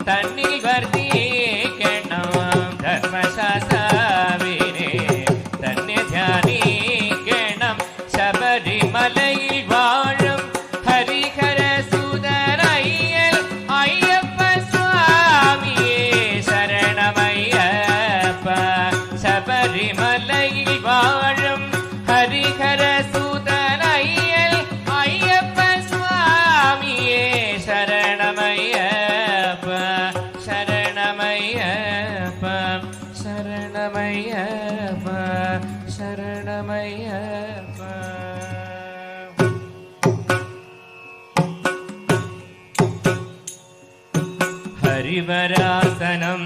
തന്നിൽ വർദ്ധിക്കണം ധർമ്മശാസ്താവിനെ തന്നെ ധ്യാനിക്കണം ശബരിമലയിൽ വാഴും ഹരിഹര സുതരയ്യൽ അയ്യപ്പ സ്വാമിയേ ശരണമയ്യപ്പ ശബരിമലയിൽ വാഴും ഹരിഹര സുതരയ്യൽ അയ്യപ്പ സ്വാമിയേ ശരണമയ്യപ്പ ശരണമയ്യപ്പ ശരണമയ്യപ്പ ശരണമയ്യപ്പ. ഹരിവരാസനം